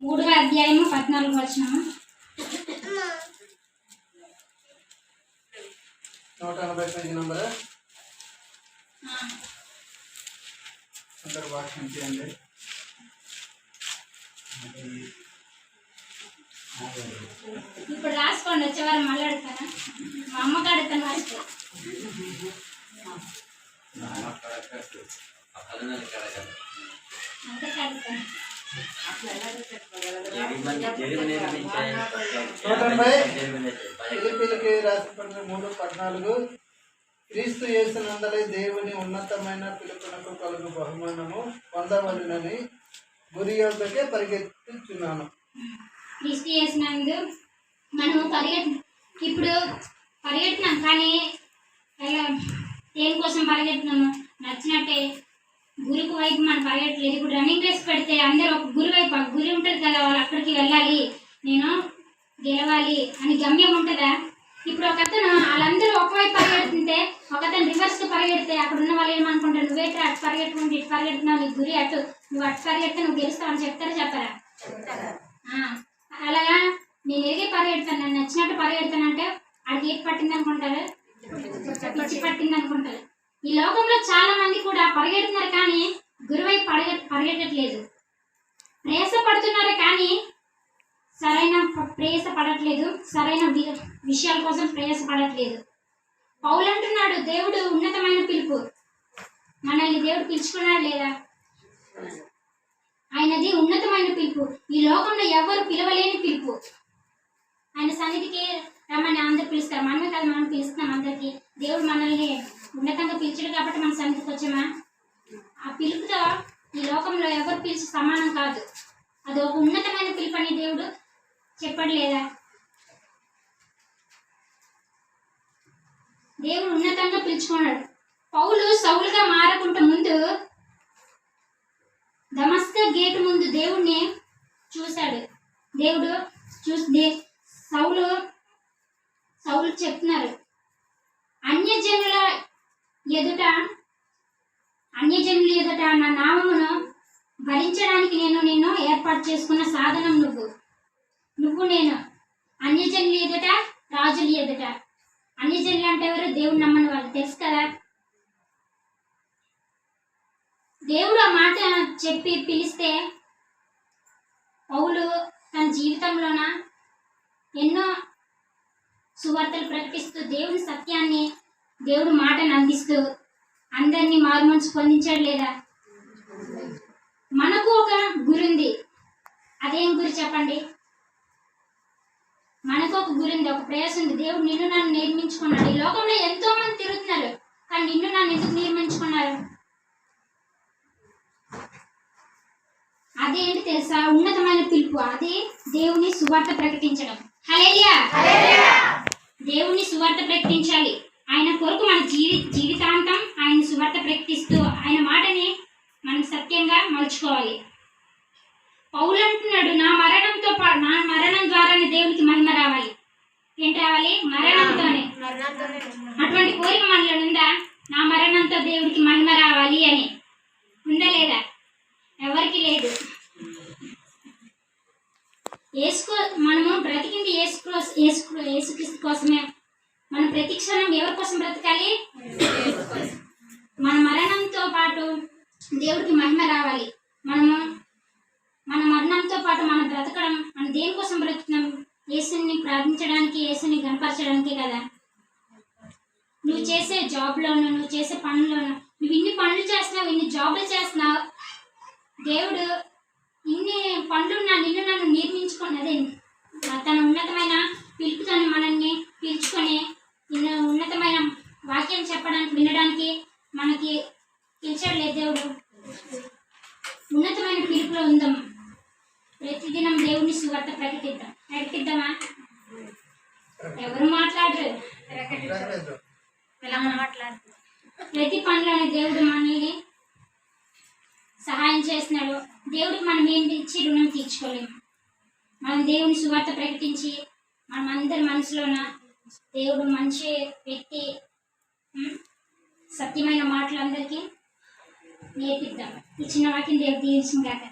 3వ అధ్యాయము 14వ వచనము. 180 పేజీ నంబర్. అందరు వాక్యం చేయండి. ఇప్పుడు రాసుకోండి, వచ్చేవారు మళ్ళీ అడుగుతానా? మా అమ్మకి అడుగుతాను రాసుకో. అంతకు అడుగుతాను. 180 ఫిలిప్పీయులకు రాసిన పత్రిక 3:14 క్రీస్తు యేసునందలి దేవుని ఉన్నతమైన పిలుపునకు కలుగు బహుమానము పొందవలెనని గురి యొద్దకే పరిగెత్తుచున్నాను. క్రీస్తు యేసునందు మనం ఇప్పుడు పరిగెడుతున్నాం, కానీ ఎలా దేనికోసం పరిగెడుతున్నాము? నచ్చినట్టే గురికి వైపు మనం పరిగెట్టలేదు. ఇప్పుడు రన్నింగ్ రేస్ పెడితే అందరూ ఒక గురి వైపు, ఆ గురి ఉంటుంది కదా, వాళ్ళు అక్కడికి వెళ్ళాలి, నేను గెలవాలి అని గమ్యం ఉంటుందా? ఇప్పుడు ఒకతను వాళ్ళందరూ ఒకవైపు పరిగెడుతుంటే ఒకతను రివర్స్తో పరిగెడితే అక్కడ ఉన్న వాళ్ళు ఏమనుకుంటారు? నువ్వేంటి అటు పరిగెట్టుకుంటే ఇటు పరిగెడుతున్నావు, నీ గురి అటు, నువ్వు అటు పరిగెడితే నువ్వు గెలుస్తావు అని చెప్తారా చెప్పరా? అలాగా నేను ఎరిగే పరిగెడతాను, నన్ను నచ్చినట్టు పరిగెడతానంటే అడిగి ఏది పట్టింది అనుకుంటారు? పిచ్చి పట్టింది అనుకుంటారు. ఈ లోకంలో చాలా మంది కూడా పరిగెడుతున్నారు, కానీ గురువైపు పరిగెట్టట్లేదు. ప్రయాస పడుతున్నారు, కానీ సరైన ప్రయాస పడట్లేదు, సరైన విషయాల కోసం ప్రయాస పడట్లేదు. పౌలు అంటున్నాడు, దేవుడు ఉన్నతమైన పిలుపు, మనల్ని దేవుడు పిలుచుకున్నాడు లేదా? ఆయనది ఉన్నతమైన పిలుపు, ఈ లోకంలో ఎవరు పిలవలేని పిలుపు. ఆయన సన్నిధికి రమ్మని అందరు పిలుస్తారు, మనమే కదా మనం పిలుస్తున్నాం అందరికి. దేవుడు మనల్ని ఉన్నతంగా పిలిచాడు కాబట్టి మన సన్నిధికి వచ్చామా? ఆ పిలుపుతో ఈ లోకంలో ఎవరు పిలిచి సమానం కాదు. అది ఒక ఉన్నతమైన పిలుపు అని దేవుడు చెప్పడు లేదా? దేవుడు ఉన్నతంగా పిలుచుకున్నాడు. పౌలు సౌలుగా మారకుండా ముందు దమస్క గేటు ముందు దేవుడిని చూశాడు. దేవుడు చూసి సౌలు చెప్తున్నారు, అన్యజనుల ఎదుట నా నామమును భరించడానికి నేను నిన్ను ఏర్పాటు చేసుకున్న సాధనం నువ్వు నేను. అన్యజనుల ఎదుట, రాజుల ఎదుట. అన్యజనులు అంటే ఎవరు? దేవుడు నమ్మని వాళ్ళు, తెలుసు కదా. దేవుడు ఆ మాట చెప్పి పిలిస్తే పౌలు తన జీవితంలోన ఎన్నో సువార్తలు ప్రకటిస్తూ దేవుని సత్యాన్ని, దేవుడు మాటను అందిస్తూ అందరినీ మారుమనసు పొందించాడు లేదా? మనకు ఒక గురి ఉంది. అదేం గురి చెప్పండి? మనకు ఒక గురి ఉంది, ఒక ప్రయాసం ఉంది. దేవుడు నిన్ను నన్ను నిర్మించుకున్నాడు. ఈ లోకంలో ఎంతో మంది తిరుగుతున్నారు, కానీ నిన్ను నన్ను ఎందుకు నిర్మించుకున్నారు? అదేంటి తెలుసా? ఉన్నతమైన పిలుపు. అదే దేవుని సువార్త ప్రకటించడం. హల్లెలూయా! దేవుని సువార్త ప్రకటించాలి. ఆయన కొరకు మన జీవితాంతం ఆయన సువార్త ప్రకటిస్తూ ఆయన మాటని మనం సత్యంగా మలుచుకోవాలి. పౌలు అంటున్నాడు, నా మరణం ద్వారానే దేవునికి మహిమ రావాలి. ఏంటి రావాలి? మరణంతోనే. అటువంటి కోరిక మనలో ఉందా? నా మరణంతో దేవుడికి మహిమ రావాలి అని ఉందా లేదా? ఎవరికి లేదు. మనము బ్రతికింది యేసుక్రీస్తు కోసమే. మనం ప్రతి క్షణం ఎవరి కోసం బ్రతకాలి? మన మరణంతో పాటు దేవుడికి మహిమ రావాలి. మన మరణంతో పాటు మనం బ్రతకడం, మనం దేనికోసం బ్రతుకుతున్నాం? యేసుని ప్రార్థించడానికి, యేసుని గణపరచడానికే కదా. నువ్వు చేసే జాబ్లోను, నువ్వు చేసే పనుల్లోను, నువ్వు ఇన్ని పనులు చేస్తున్నావు, ఇన్ని జాబులు చేస్తున్నావు. దేవుడు ఇన్ని పనులున్నా నిన్ను నన్ను నిర్మించుకున్నదే తన ఉన్నతమైన పిలుపుతో మనల్ని పిలుచుకొని ఉన్నతమైన వాక్యం చెప్పడానికి, వినడానికి మనకి పిలిచాడు లేదు దేవుడు. ఉన్నతమైన పిలుపులో ఉందాం. ప్రతిదినం దేవుని సువార్త ప్రకటిద్దామా? ఎవరు మాట్లాడరు, ప్రతి పనిలోనే దేవుడు మనల్ని సహాయం చేస్తున్నాడు. దేవుడికి మనం ఏంటి ఇచ్చి రుణం తీర్చుకోలేము. మనం దేవుని సువార్త ప్రకటించి మనం అందరి మనసులోన దేవుడు మంచి వ్యక్తి, సత్యమైన మాటలు అందరికీ నేర్పిద్దాం. ఈ చిన్న వాక్యం దేవుడు దీవించిన గాక.